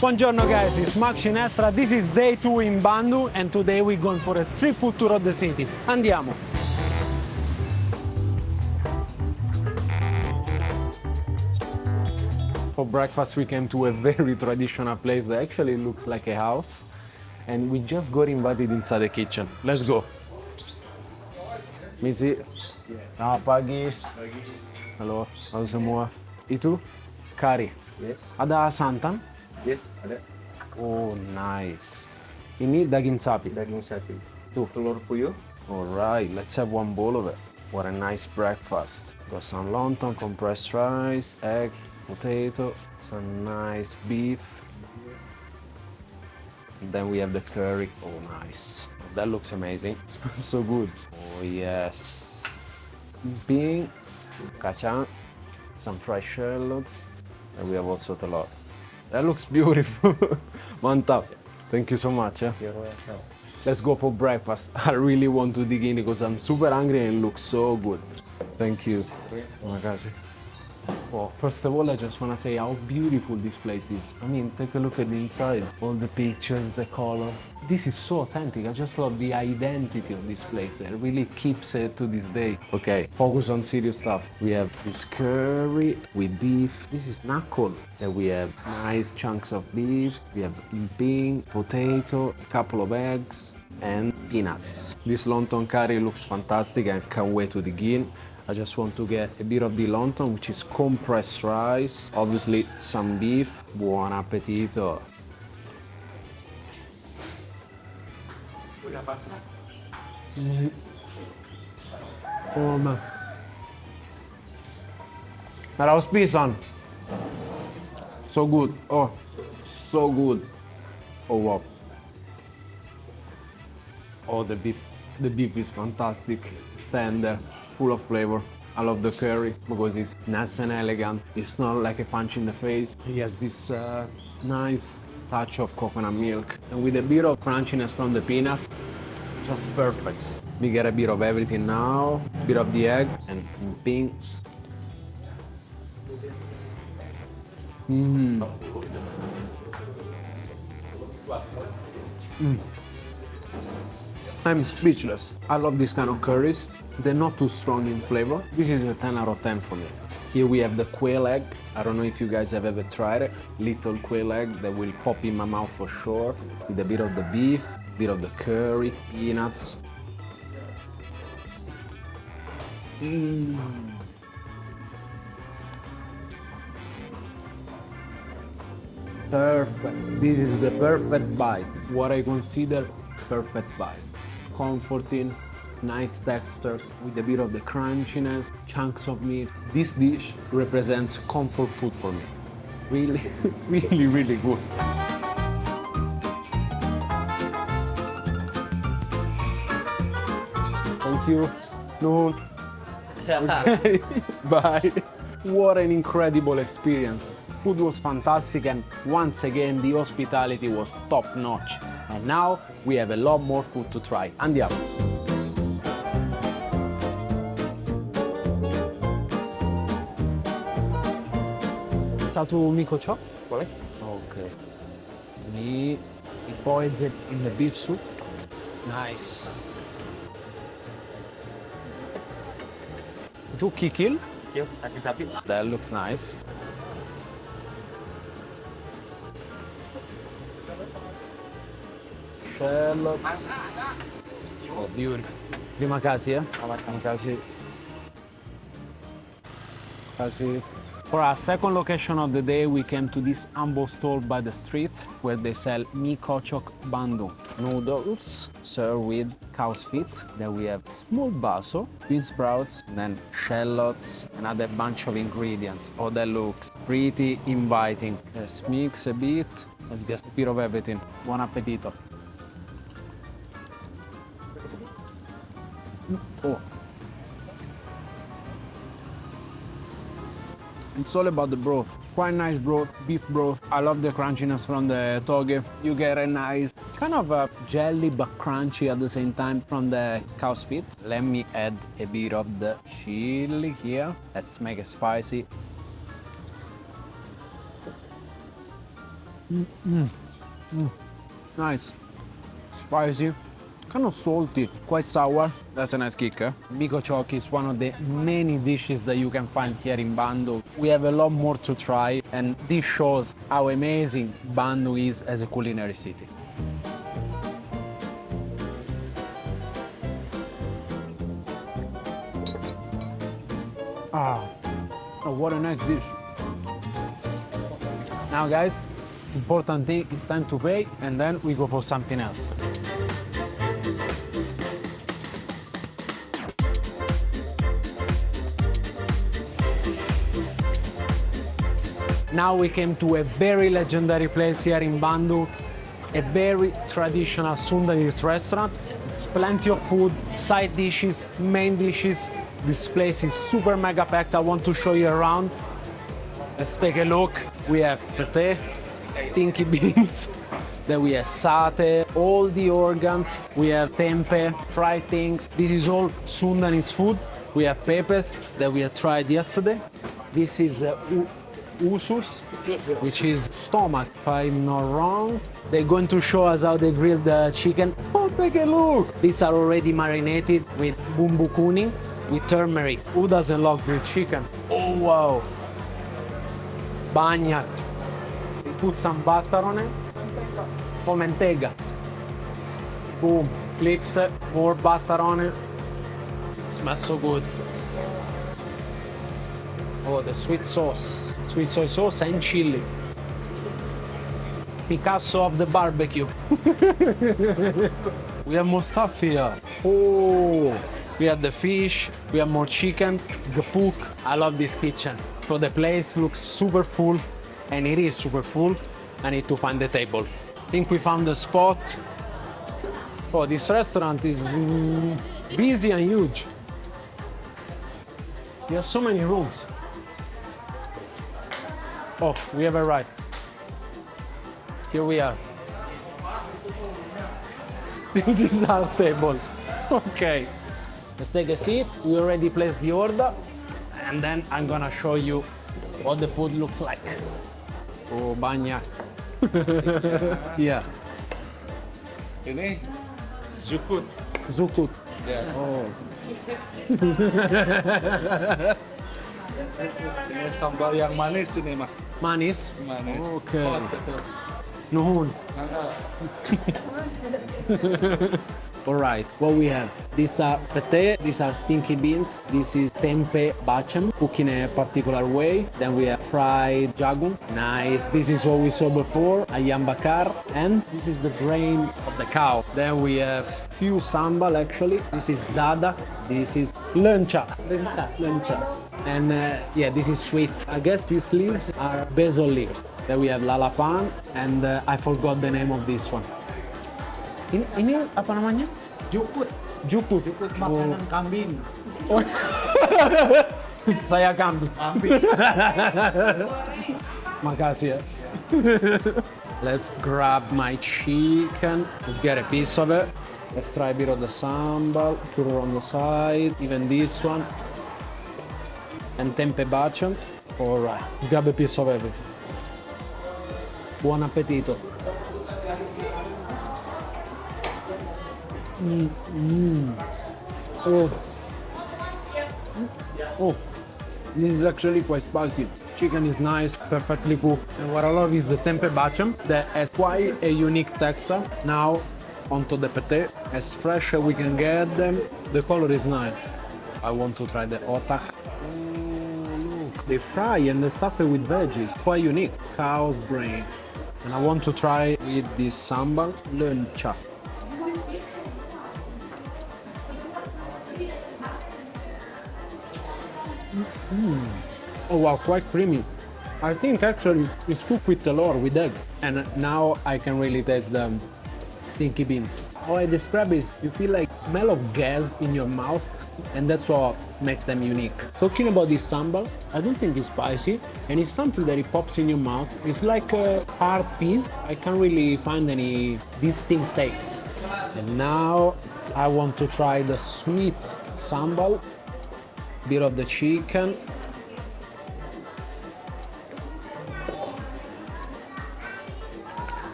Buongiorno guys, it's Max Cinestra. This is day 2 in Bandung and today we're going for a street food tour of the city. Andiamo! For breakfast we came to a very traditional place that actually looks like a house and we just got invited inside the kitchen. Let's go! Misi? Selamat pagi. Halo, halo semua. Itu kari? Yes. Ada santan? Yes, ada. Oh, nice. Ini daging sapi? Daging sapi. Tuh. Telur puyuh. Alright, let's have one bowl of it. What a nice breakfast. Got some lontong, compressed rice, egg, potato, some nice beef. And then we have the curry. Oh, nice. That looks amazing. Smells so good. Oh, yes. Bean, kacang, some fresh shallots, and we have also telur. That looks beautiful. Mantap. Thank you so much. You're welcome. Let's go for breakfast. I really want to dig in because I'm super hungry and it looks so good. Thank you. Terima kasih. Well, first of all, I just want to say how beautiful this place is. I mean, take a look at the inside. All the pictures, the color. This is so authentic. I just love the identity of this place that really keeps it to this day. Okay, focus on serious stuff. We have this curry with beef. This is knuckle. Then we have nice chunks of beef. We have bean, potato, a couple of eggs, and peanuts. This lontong curry looks fantastic. I can't wait to dig in. I just want to get a bit of the lontong, which is compressed rice, obviously some beef. Buon appetito! Oh man. That pisan. So good. Oh, so good. Oh wow. Oh, the beef is fantastic, tender, full of flavor. I love the curry because it's nice and elegant. It's not like a punch in the face. It has this nice touch of coconut milk and with a bit of crunchiness from the peanuts, just perfect. We get a bit of everything now, a bit of the egg and bean. I'm speechless. I love this kind of curries. They're not too strong in flavor. This is a 10 out of 10 for me. Here we have the quail egg. I don't know if you guys have ever tried it. Little quail egg that will pop in my mouth for sure. With a bit of the beef, a bit of the curry, peanuts. Perfect. This is the perfect bite. What I consider perfect bite. Comforting, nice textures with a bit of the crunchiness, chunks of meat. This dish represents comfort food for me. Really, really, really good. Thank you. No. Okay. Bye. What an incredible experience. Food was fantastic and once again the hospitality was top notch. And now we have a lot more food to try. Andiamo. Satu mie kocok? Boleh? Okay. Mie, he boils it in the beef soup. Nice. Itu kikil? Yuk, kaki sapi. That looks nice. Shallots. Oh, beautiful. Terima kasih ya. Terima kasih. For our second location of the day, we came to this humble stall by the street where they sell Mie Kocok Bandung. Noodles served with cow's feet. Then we have small baso, bean sprouts, and then shallots, another bunch of ingredients. Oh, that looks pretty inviting. Let's mix a bit. Let's get a bit of everything. Buon appetito. Oh. It's all about the broth. Quite nice broth, beef broth. I love the crunchiness from the toge. You get a nice kind of a jelly but crunchy at the same time from the cow's feet. Let me add a bit of the chili here. Let's make it spicy. Nice. Spicy. Kind of salty, quite sour. That's a nice kicker. Mie Kocok is one of the many dishes that you can find here in Bandung. We have a lot more to try, and this shows how amazing Bandung is as a culinary city. Ah, oh, what a nice dish. Now guys, important thing, it's time to pay, and then we go for something else. Now we came to a very legendary place here in Bandung, a very traditional Sundanese restaurant. It's plenty of food, side dishes, main dishes. This place is super mega packed. I want to show you around. Let's take a look. We have pate, stinky beans, then we have satay, all the organs. We have tempe, fried things. This is all Sundanese food. We have peppers that we have tried yesterday. This is usus, which is stomach, if I'm not wrong. They're going to show us how they grill the chicken. Oh, take a look! These are already marinated with bumbu kuning, with turmeric. Who doesn't love grilled chicken? Oh, wow! Bagnac. We put some butter on it. Oh, mentega. Boom. Flips it. More butter on it. Smells so good. Oh, the sweet sauce. Sweet soy sauce and chili. Picasso of the barbecue. We have more stuff here. Oh, we have the fish, we have more chicken, the pork. I love this kitchen. So the place looks super full, and it is super full. I need to find the table. I think we found the spot. Oh, this restaurant is busy and huge. There are so many rooms. Oh, we have arrived. Here we are. This is our table. Okay. Let's take a seat. We already placed the order. And then I'm gonna show you what the food looks like. Oh, banyak. Yeah. Ini zukut. Zukut. Ya. Oh. Ini sambal yang manis ini, Mak. Manis? Manis. Okay. Oh, betul. Nuhun. All right, what we have? These are pate, these are stinky beans, this is tempe bacem, cooked in a particular way. Then we have fried jagung, nice. This is what we saw before, ayam bakar, and this is the brain of the cow. Then we have few sambal actually. This is dada, this is lencha. And yeah, this is sweet. I guess these leaves are basil leaves. Then we have lalapan, and I forgot the name of this one. Ini apa namanya? Jukut. Jukut. Jukut makanan kambing. Oh. Saya kambing. Makasih ya. Let's grab my chicken. Let's get a piece of it. Let's try a bit of the sambal. Put it on the side. Even this one. And tempe bacem. All right. Let's grab a piece of everything. Buon appetito. Oh. Oh, this is actually quite spicy. Chicken is nice, perfectly cooked. And what I love is the tempe bacem that has quite a unique texture. Now onto the pate, as fresh as we can get them. The color is nice. I want to try the otak. Oh, look, they fry and they stuff it with veggies. Quite unique. Cow's brain. And I want to try with this sambal lencha. Oh wow, quite creamy. I think actually it's cooked with telur, with egg. And now I can really taste the stinky beans. How I describe is you feel like smell of gas in your mouth, and that's what makes them unique. Talking about this sambal, I don't think it's spicy, and it's something that it pops in your mouth. It's like a hard piece. I can't really find any distinct taste. And now I want to try the sweet sambal. Bit of the chicken.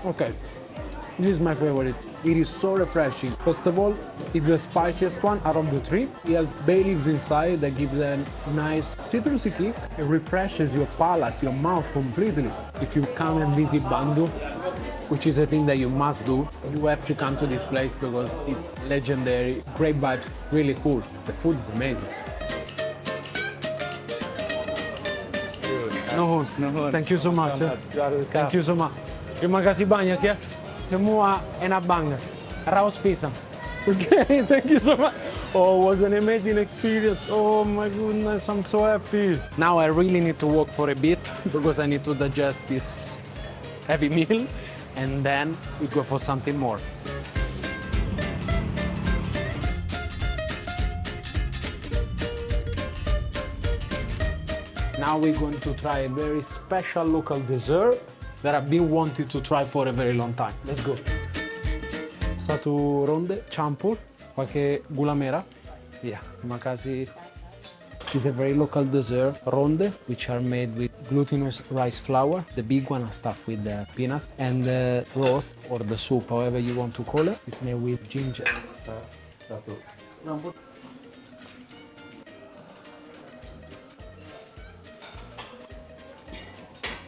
Okay, this is my favorite. It is so refreshing. First of all, it's the spiciest one out of the three. It has bay leaves inside that gives a nice citrusy kick. It refreshes your palate, your mouth completely. If you come and visit Bandung, which is a thing that you must do, you have to come to this place because it's legendary. Great vibes, really cool. The food is amazing. No, thank you so much. Thank you so much. Terima kasih banyak ya. Semua enak banget. Raus pisang. Okay, thank you so much. Oh, it was an amazing experience. Oh my goodness, I'm so happy. Now I really need to walk for a bit because I need to digest this heavy meal and then we go for something more. Now we're going to try a very special local dessert that I've been wanting to try for a very long time. Let's go. Satu ronde campur pakai gula merah. Yeah, terima kasih. It's a very local dessert, ronde, which are made with glutinous rice flour. The big one are stuffed with peanuts, and the broth or the soup, however you want to call it, is made with ginger.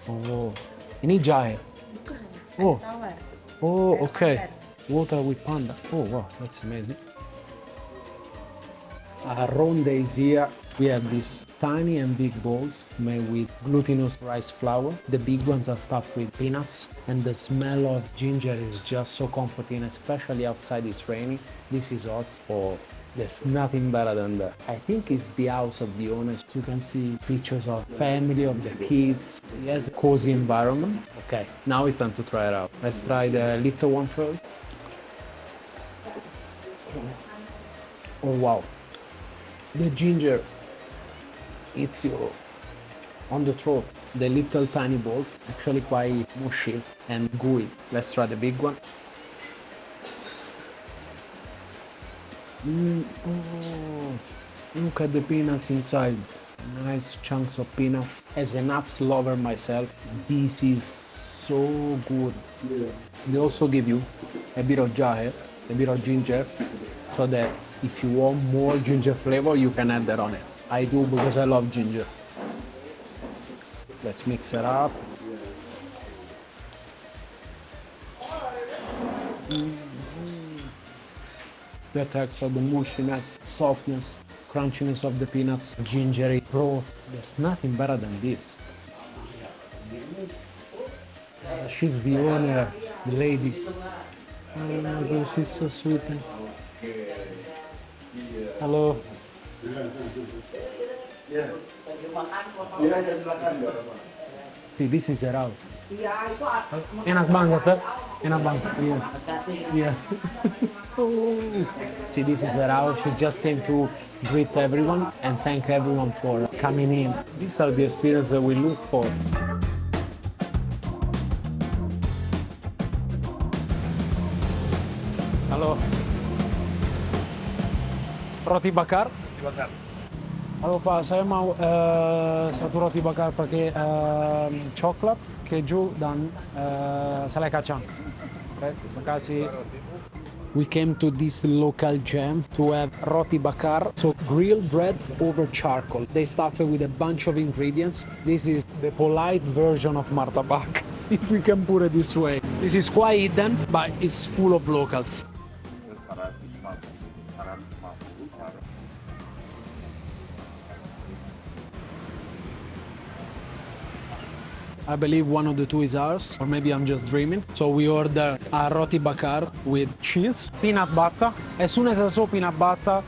Oh, ini jahe. Oh, oh, okay. Water with panda. Oh, wow, that's amazing. Ronde is here. We have these tiny and big balls made with glutinous rice flour. The big ones are stuffed with peanuts, and the smell of ginger is just so comforting, especially outside it's raining. This is hot. Oh, there's nothing better than that. I think it's the house of the owners. You can see pictures of family, of the kids. It has a cozy environment. Okay, now it's time to try it out. Let's try the little one first. Oh wow, the ginger, it's you on the throat. The little tiny balls, actually quite mushy and gooey. Let's try the big one. Oh, look at the peanuts inside. Nice chunks of peanuts. As a nuts lover myself, this is so good. They also give you a bit of jahe, a bit of ginger, so that if you want more ginger flavor, you can add that on it. I do because I love ginger. Let's mix it up. The texture, the mushiness, softness, crunchiness of the peanuts, gingery broth. There's nothing better than this. She's the owner, the lady. Oh my God, she's so sweet. Hello. See, this is her house. Enak banget, enak banget. Yeah. Oh. See, this is her house. She just came to greet everyone and thank everyone for coming in. These are the experiences that we look for. Halo. Roti bakar? Roti bakar. Halo Pak, saya mau satu roti bakar pakai coklat, keju, dan selai kacang. Okay, terima kasih. We came to this local jam to have roti bakar, so grilled bread over charcoal. They stuff it with a bunch of ingredients. This is the polite version of martabak, if we can put it this way. This is quite hidden, but it's full of locals. I believe one of the two is ours, or maybe I'm just dreaming. So we order a roti bakar with cheese, peanut butter. As soon as I saw peanut butter,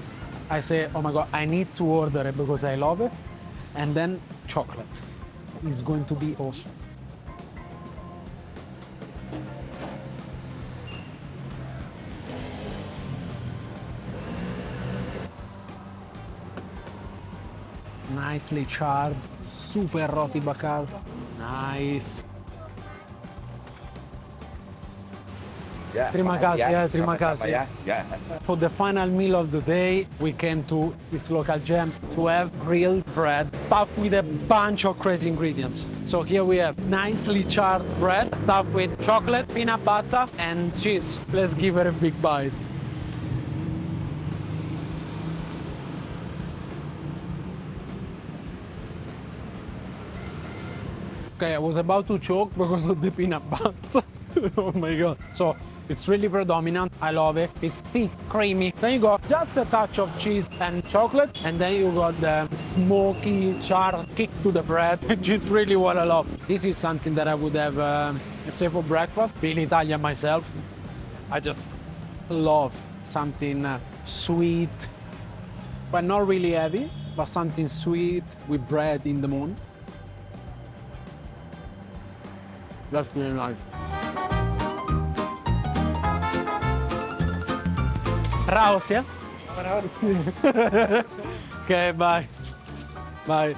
I say, oh my God, I need to order it because I love it. And then chocolate. It's going to be awesome. Nicely charred, super roti bakar. Nice. Ya, Terima makasih kasih ya, terima Sama-sama kasih. ya. Ya. For the final meal of the day, we came to this local gem to have grilled bread stuffed with a bunch of crazy ingredients. So here we have nicely charred bread stuffed with chocolate, peanut butter, and cheese. Let's give it a big bite. Okay, I was about to choke because of the peanut butter. Oh my god. So it's really predominant. I love it. It's thick, creamy. Then you got just a touch of cheese and chocolate, and then you got the smoky char kick to the bread, which is really what I love. This is something that I would have, let's say, for breakfast. Being Italian myself, I just love something sweet, but not really heavy, but something sweet with bread in the morning. That's really nice. Raus, yeah? Okay, bye. Bye.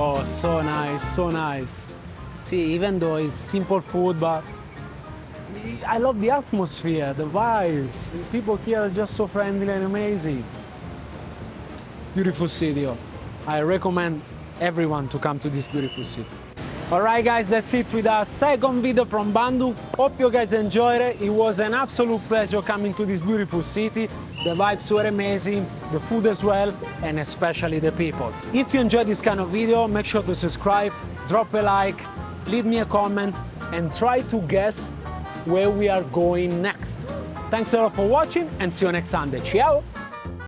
Oh, so nice, so nice. See, even though it's simple food, but I love the atmosphere, the vibes. The people here are just so friendly and amazing. Beautiful city. Oh. I recommend everyone to come to this beautiful city. Alright guys, that's it with our second video from Bandung. Hope you guys enjoyed it. It was an absolute pleasure coming to this beautiful city. The vibes were amazing, the food as well, and especially the people. If you enjoyed this kind of video, make sure to subscribe, drop a like, leave me a comment, and try to guess where we are going next. Thanks a lot for watching, and see you next Sunday. Ciao!